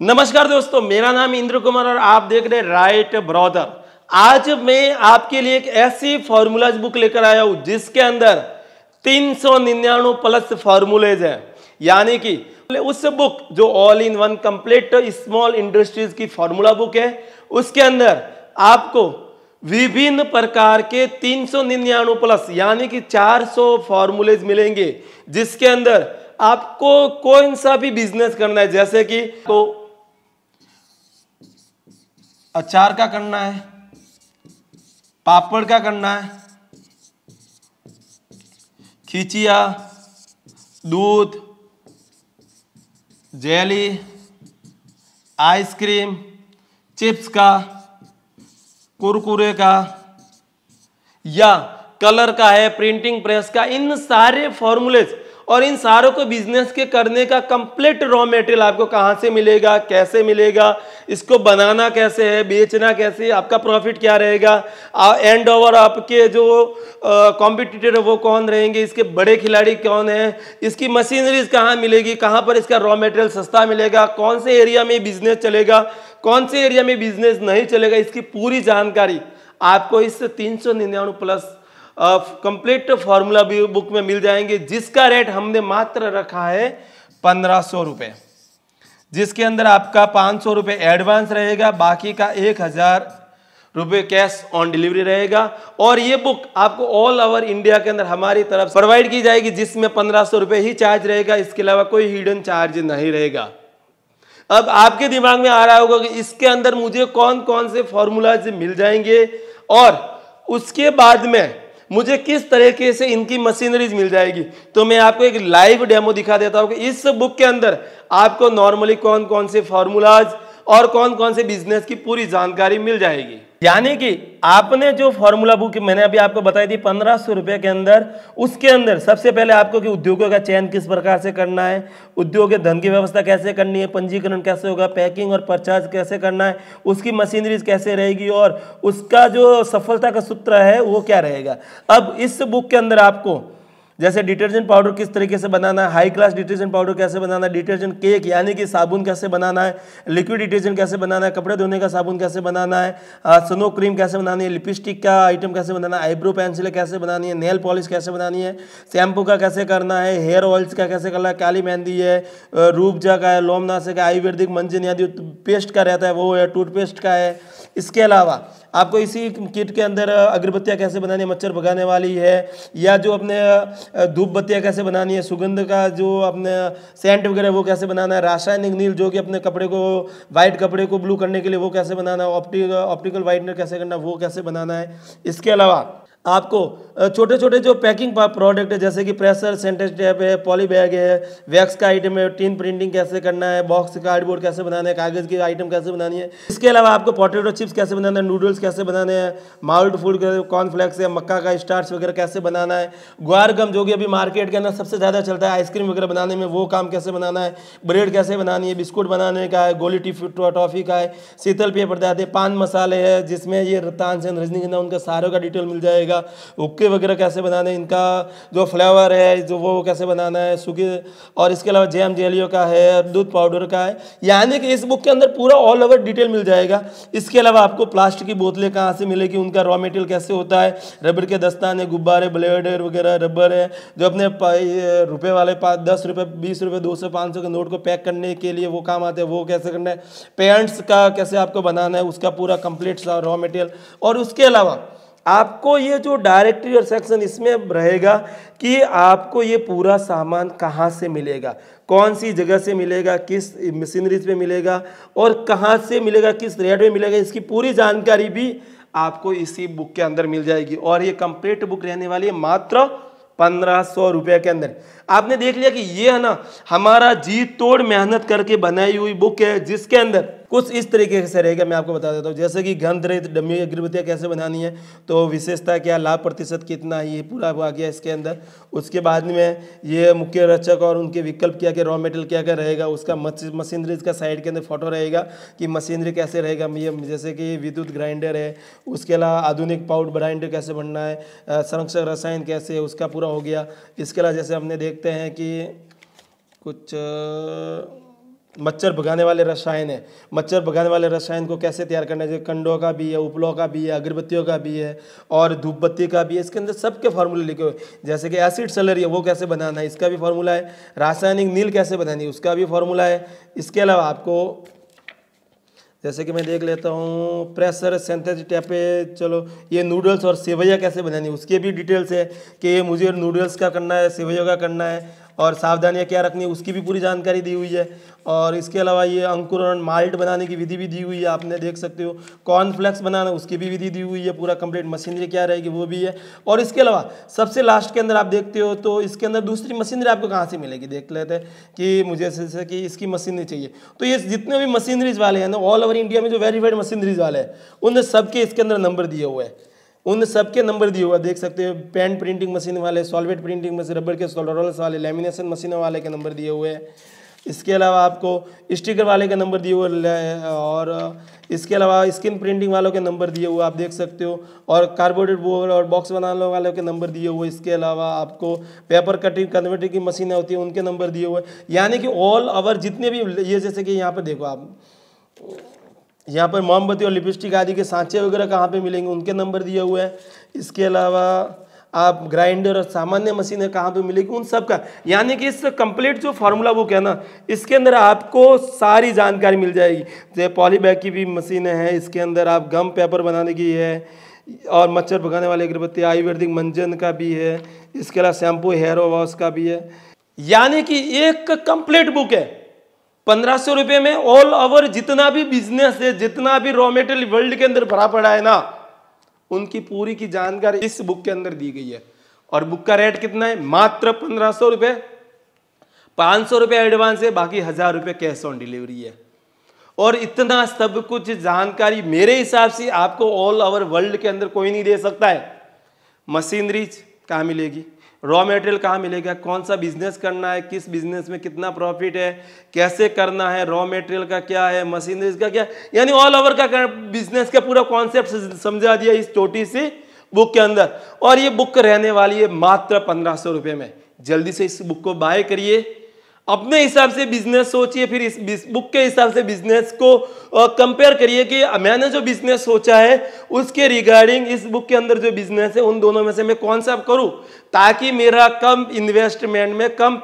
नमस्कार दोस्तों, मेरा नाम इंद्र कुमार और आप देख रहे हैं राइट ब्रदर। आज मैं आपके लिए एक ऐसी फॉर्मूलाज बुक लेकर आया हूं जिसके अंदर 399 प्लस फॉर्मूलेज है। यानी कि उस बुक जो all in one complete small industries की फॉर्मूला बुक है, उसके अंदर आपको विभिन्न प्रकार के 399 प्लस यानी कि 400 फॉर्मूलेज मिलेंगे, जिसके अंदर आपको कौन सा भी बिजनेस करना है, जैसे कि तो अचार का करना है, पापड़ का करना है, खिचिया, दूध, जेली, आइसक्रीम, चिप्स का, कुरकुरे का या कलर का है, प्रिंटिंग प्रेस का, इन सारे फॉर्मूलेज और इन सारों को बिजनेस के करने का कंप्लीट रॉ मटेरियल आपको कहां से मिलेगा, कैसे मिलेगा, इसको बनाना कैसे है, बेचना कैसे है, आपका प्रॉफिट क्या रहेगा, एंड ओवर आपके जो कॉम्पिटिटर है वो कौन रहेंगे, इसके बड़े खिलाड़ी कौन है, इसकी मशीनरीज कहाँ मिलेगी, कहाँ पर इसका रॉ मटेरियल सस्ता मिलेगा, कौन से एरिया में बिजनेस चलेगा, कौन से एरिया में बिजनेस नहीं चलेगा, इसकी पूरी जानकारी आपको इस 399 प्लस कंप्लीट फॉर्मूला बुक में मिल जाएंगे, जिसका रेट हमने मात्र रखा है 1500 रुपए, जिसके अंदर आपका 500 रुपए एडवांस रहेगा, बाकी का 1000 रुपए कैश ऑन डिलीवरी रहेगा। और ये बुक आपको ऑल ओवर इंडिया के अंदर हमारी तरफ से प्रोवाइड की जाएगी, जिसमें 1500 रुपए ही चार्ज रहेगा, इसके अलावा कोई हिडन चार्ज नहीं रहेगा। अब आपके दिमाग में आ रहा होगा कि इसके अंदर मुझे कौन कौन से फॉर्मूलाज मिल जाएंगे और उसके बाद में मुझे किस तरीके से इनकी मशीनरीज मिल जाएगी। तो मैं आपको एक लाइव डेमो दिखा देता हूं कि इस बुक के अंदर आपको नॉर्मली कौन कौन से फॉर्मूलाज और कौन कौन से बिजनेस की पूरी जानकारी मिल जाएगी। यानी कि आपने जो फॉर्मूला बुक मैंने अभी आपको बताई थी 1500 रुपए के अंदर, उसके अंदर सबसे पहले आपको कि उद्योगों का चयन किस प्रकार से करना है, उद्योग के धन की व्यवस्था कैसे करनी है, पंजीकरण कैसे होगा, पैकिंग और परचेज कैसे करना है, उसकी मशीनरीज कैसे रहेगी और उसका जो सफलता का सूत्र है वो क्या रहेगा। अब इस बुक के अंदर आपको जैसे डिटर्जेंट पाउडर किस तरीके से बनाना है, हाई क्लास डिटर्जेंट पाउडर कैसे बनाना है, डिटर्जेंट केक यानी कि साबुन कैसे बनाना है, लिक्विड डिटर्जेंट कैसे बनाना है, कपड़े धोने का साबुन कैसे बनाना है, स्नो क्रीम कैसे बनानी है, लिपस्टिक का आइटम कैसे बनाना है, आईब्रो पेंसिल कैसे बनानी है, नेल पॉलिश कैसे बनानी है, शैम्पू का कैसे करना है, हेयर ऑयल्स का कैसे करना है, काली मेहंदी है, रूपजा का है, लोमनासे का, आयुर्वेदिक मंजन आदि पेस्ट का रहता है वो है, टूथपेस्ट का है। इसके अलावा आपको इसी किट के अंदर अगरबत्तियाँ कैसे बनानी है, मच्छर भगाने वाली है, या जो अपने धूप बत्तियाँ कैसे बनानी है, सुगंध का जो अपने सेंट वगैरह वो कैसे बनाना है, रासायनिक नील जो कि अपने कपड़े को वाइट कपड़े को ब्लू करने के लिए वो कैसे बनाना है, ऑप्टिकल वाइटनर कैसे करना है वो कैसे बनाना है। इसके अलावा आपको छोटे छोटे जो पैकिंग प्रोडक्ट है जैसे कि प्रेशर, सेंटेज टेप है, पॉली बैग है, वैक्स का आइटम है, टीन प्रिंटिंग कैसे करना है, बॉक्स कार्डबोर्ड कैसे बनाना है, कागज़ की आइटम कैसे बनानी है। इसके अलावा आपको पोटैटो चिप्स कैसे बनाना है, नूडल्स कैसे बनाने हैं, माउल्ड फूड कॉर्नफ्लेक्स है, मक्का का स्टार्च वगैरह कैसे बनाना है, ग्वार गम जो कि अभी मार्केट के अंदर सबसे ज़्यादा चलता है आइसक्रीम वगैरह बनाने में, वो काम कैसे बनाना है, ब्रेड कैसे बनानी है, बिस्कुट बनाने का है, गोली टॉफ़ी का है, शीतल पेय पदार्थ है, पान मसाले है जिसमें ये तानसेन, रजनीगंधा उनका सारों का डिटेल मिल जाएगा, हुक्के वगैरह कैसे बनाने, इनका जो फ्लेवर है जो वो कैसे बनाना है, सूखे, और इसके अलावा जैम जेलियो का है, दूध पाउडर का है। यानी कि इस बुक के अंदर पूरा ऑल ओवर डिटेल मिल जाएगा। इसके अलावा आपको प्लास्टिक की बोतलें कहाँ से मिलेगी, उनका रॉ मटेरियल कैसे होता है, रबर के दस्ताने, गुब्बारे, ब्लेड वगैरह, रबर है जो अपने रुपये वाले 10 रुपये, 20 रुपये, 200, 500 के नोट को पैक करने के लिए वो काम आते हैं, वो कैसे करना है, पेंट्स का कैसे आपको बनाना है, उसका पूरा कंप्लीट रॉ मटेरियल। और उसके अलावा आपको ये जो डायरेक्टरी और सेक्शन इसमें रहेगा कि आपको ये पूरा सामान कहाँ से मिलेगा, कौन सी जगह से मिलेगा, किस मशीनरीज पे मिलेगा और कहाँ से मिलेगा, किस रेट में मिलेगा, इसकी पूरी जानकारी भी आपको इसी बुक के अंदर मिल जाएगी। और ये कंप्लीट बुक रहने वाली है मात्र 1500 रुपये के अंदर। आपने देख लिया कि ये है ना हमारा जी तोड़ मेहनत करके बनाई हुई बुक है, जिसके अंदर कुछ इस तरीके से रहेगा। मैं आपको बता देता हूँ, जैसे कि गंध रहित डमी अगरबत्तियाँ कैसे बनानी है, तो विशेषता क्या, लाभ प्रतिशत कितना है, ये पूरा आ गया इसके अंदर। उसके बाद में ये मुख्य रचक और उनके विकल्प क्या क्या, रॉ मटेरियल क्या क्या रहेगा, उसका मशीनरीज का साइड के अंदर फोटो रहेगा कि मशीनरी कैसे रहेगा, ये जैसे कि विद्युत ग्राइंडर है, उसके अलावा आधुनिक पाउडर ग्राइंडर कैसे बनना है, संरक्षक रसायन कैसे है, उसका पूरा हो गया। इसके अलावा जैसे हमने देखते हैं कि कुछ मच्छर भगाने वाले रसायन है। मच्छर भगाने वाले रसायन को कैसे तैयार करना है, जैसे कंडों का भी है, उपलों का भी है, अगरबत्तियों का भी है और धूप बत्ती का भी है। इसके अंदर सबके फार्मूले लिखे हुए, जैसे कि एसिड सलरी है वो कैसे बनाना है इसका भी फार्मूला है, रासायनिक नील कैसे बनानी है उसका भी फार्मूला है। इसके अलावा आपको जैसे कि मैं देख लेता हूँ प्रेशर सिंथेसिस टैप पे, चलो ये नूडल्स और सेवैया कैसे बनानी है उसके भी डिटेल्स है कि मुझे नूडल्स का करना है, सेवैया का करना है और सावधानियाँ क्या रखनी है उसकी भी पूरी जानकारी दी हुई है। और इसके अलावा ये अंकुरण माल्ट बनाने की विधि भी दी हुई है, आपने देख सकते हो। कॉर्नफ्लेक्स बनाना उसकी भी विधि दी हुई है, पूरा कंप्लीट मशीनरी क्या रहेगी वो भी है। और इसके अलावा सबसे लास्ट के अंदर आप देखते हो तो इसके अंदर दूसरी मशीनरी आपको कहाँ से मिलेगी, देख लेते हैं कि मुझे जैसे कि इसकी मशीनरी चाहिए। तो ये जितने भी मशीनरीज वाले हैं ना ऑल ओवर इंडिया में जो वेरीफाइड मशीनरीज वाले हैं उन सबके इसके अंदर नंबर दिए हुए हैं, उन सबके नंबर दिए हुआ देख सकते हो। पेन प्रिंटिंग मशीन वाले, सॉल्वेट प्रिंटिंग मशीन, रबर के रोलर्स वाले, लेमिनेशन मशीन वाले के नंबर दिए हुए हैं। इसके अलावा आपको स्टिकर वाले के नंबर दिए हुए और इसके अलावा स्क्रीन प्रिंटिंग वालों के नंबर दिए हुए आप देख सकते हो और कार्डबोर्ड बोर्ड और बॉक्स बनाने वालों के नंबर दिए हुए। इसके अलावा आपको पेपर कटिंग कन्वर्टिंग की मशीनें होती हैं उनके नंबर दिए हुए। यानी कि ऑल ओवर जितने भी ये जैसे कि यहाँ पर देखो आप, यहाँ पर मोमबत्ती और लिपस्टिक आदि के सांचे वगैरह कहाँ पे मिलेंगे उनके नंबर दिए हुए हैं। इसके अलावा आप ग्राइंडर और सामान्य मशीनें कहाँ पे मिलेगी उन सब का, यानी कि इस कंप्लीट जो फार्मूला बुक है ना इसके अंदर आपको सारी जानकारी मिल जाएगी। जैसे पॉलीबैग की भी मशीनें हैं, इसके अंदर आप गम पेपर बनाने की है और मच्छर भगाने वाली अगरबत्ती आयुर्वेदिक मंजन का भी है। इसके अलावा शैम्पू हेयर वॉश का भी है। यानी कि एक कंप्लीट बुक है 1500 रुपये में। ऑल ओवर जितना भी बिजनेस है, जितना भी रॉ मटेरियल वर्ल्ड के अंदर भरा पड़ा है ना उनकी पूरी की जानकारी इस बुक के अंदर दी गई है। और बुक का रेट कितना है, मात्र 1500 रुपये। 500 रुपये एडवांस है, बाकी 1000 रुपये कैश ऑन डिलीवरी है। और इतना सब कुछ जानकारी मेरे हिसाब से आपको ऑल ओवर वर्ल्ड के अंदर कोई नहीं दे सकता है। मशीनरीज कहाँ मिलेगी, रॉ मटेरियल कहाँ मिलेगा, कौन सा बिजनेस करना है, किस बिजनेस में कितना प्रॉफिट है, कैसे करना है, रॉ मटेरियल का क्या है, मशीनरीज का क्या, यानी ऑल ओवर का बिजनेस का पूरा कॉन्सेप्ट समझा दिया इस छोटी सी बुक के अंदर। और ये बुक रहने वाली है मात्र 1500 रुपये में। जल्दी से इस बुक को बाय करिए, अपने हिसाब से बिजनेस सोचिए, फिर इस बुक के हिसाब से बिजनेस को कंपेयर करिए कि मैंने जो बिजनेस सोचा है उसके रिगार्डिंग इस बुक के अंदर जो बिजनेस है उन दोनों में से मैं कौन सा करूं ताकि मेरा कम इन्वेस्टमेंट में कम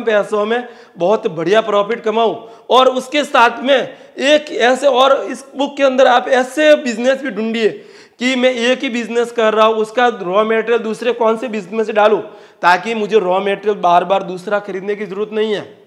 पैसों में बहुत बढ़िया प्रॉफिट कमाऊं। और उसके साथ में एक ऐसे और इस बुक के अंदर आप ऐसे बिजनेस भी ढूंढिए कि मैं एक ही बिजनेस कर रहा हूं, उसका रॉ मटेरियल दूसरे कौन से बिजनेस से डालूं ताकि मुझे रॉ मटेरियल बार बार दूसरा खरीदने की जरूरत नहीं है।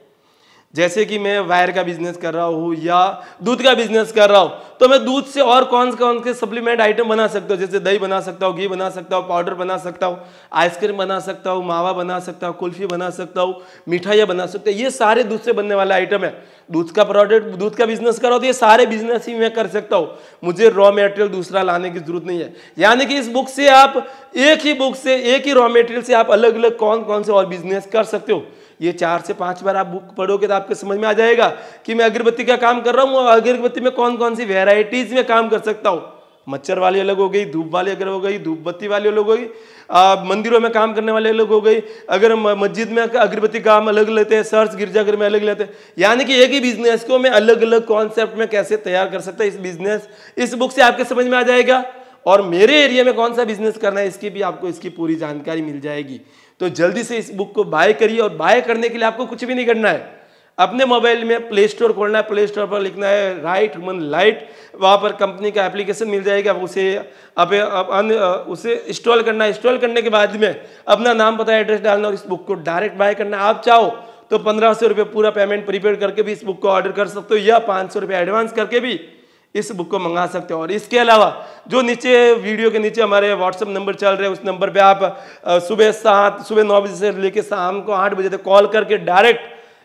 जैसे कि मैं वायर का बिजनेस कर रहा हूँ या दूध का बिजनेस कर रहा हूँ तो मैं दूध से और कौन से सप्लीमेंट आइटम बना सकता हूँ, जैसे दही बना सकता हूँ, घी बना सकता हूँ, पाउडर बना सकता हूँ, आइसक्रीम बना सकता हूँ, मावा बना सकता हूँ, कुल्फी बना सकता हूँ, मिठाइयाँ बना सकता हूँ। ये सारे दूध से बनने वाले आइटम है। दूध का प्रोडक्ट, दूध का बिजनेस करो तो ये सारे बिजनेस ही मैं कर सकता हूँ, मुझे रॉ मटेरियल दूसरा लाने की जरूरत नहीं है। यानी कि इस बुक से आप एक ही रॉ मटेरियल से आप अलग अलग कौन से और बिजनेस कर सकते हो। ये 4 से 5 बार आप बुक पढ़ोगे तो आपको समझ में आ जाएगा कि मैं अगरबत्ती का काम कर रहा हूँ और अगरबत्ती में कौन सी वेराइटीज में काम कर सकता हूँ। मच्छर वाली अलग हो गई, धूप वाली अलग हो गई, धूप बत्ती वाली अलग हो गई, मंदिरों में काम करने वाले अलग हो गई, अगर मस्जिद में अगरबत्ती काम अलग लेते हैं, चर्च गिरजाघर में अलग लेते हैं। यानी कि एक ही बिजनेस को मैं अलग अलग कॉन्सेप्ट में कैसे तैयार कर सकता है इस बुक से आपके समझ में आ जाएगा। और मेरे एरिया में कौन सा बिजनेस करना है इसकी भी आपको इसकी पूरी जानकारी मिल जाएगी। तो जल्दी से इस बुक को बाय करिए। और बाय करने के लिए आपको कुछ भी नहीं करना है, अपने मोबाइल में प्ले स्टोर खोलना है, प्ले स्टोर पर लिखना है राइट ह्यूमन लाइट, वहाँ पर कंपनी का एप्लीकेशन मिल जाएगा, उसे इंस्टॉल करना है। इंस्टॉल करने के बाद में अपना नाम पता एड्रेस डालना और इस बुक को डायरेक्ट बाय करना। आप चाहो तो 1500 रुपये पूरा पेमेंट प्रीपेड करके भी इस बुक को ऑर्डर कर सकते हो या 500 रुपये एडवांस करके भी इस बुक को मंगा सकते हो। और इसके अलावा जो नीचे वीडियो के नीचे हमारे व्हाट्सएप नंबर चल रहे हैं उस नंबर पे आप सुबह 9 बजे से लेकर शाम को 8 बजे तक कॉल करके डायरेक्ट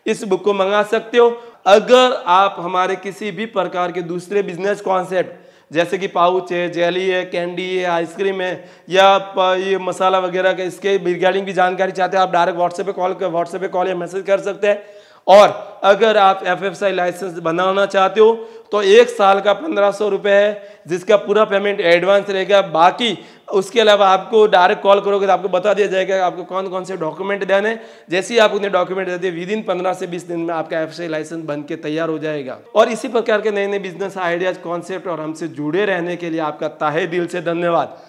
इस बुक को मंगा सकते हो। अगर आप हमारे किसी भी प्रकार के दूसरे बिजनेस कॉन्सेप्ट जैसे कि पाउच है, जेली है, कैंडी है, आइसक्रीम है या ये मसाला वगैरह का इसके रिगार्डिंग भी जानकारी चाहते हैं आप डायरेक्ट व्हाट्सएप पे कॉल या मैसेज कर सकते हैं। और अगर आप FFSI लाइसेंस बनाना चाहते हो तो 1 साल का 1500 रुपये है जिसका पूरा पेमेंट एडवांस रहेगा, बाकी उसके अलावा आपको डायरेक्ट कॉल करोगे तो आपको बता दिया जाएगा आपको कौन कौन से डॉक्यूमेंट देने। जैसे ही आप उन्हें डॉक्यूमेंट दे दिए, विदिन 15 से 20 दिन में आपका एफएसआई लाइसेंस बन के तैयार हो जाएगा। और इसी प्रकार के नए नए बिजनेस आइडियाज, कॉन्सेप्ट और हमसे जुड़े रहने के लिए आपका ताहे दिल से धन्यवाद।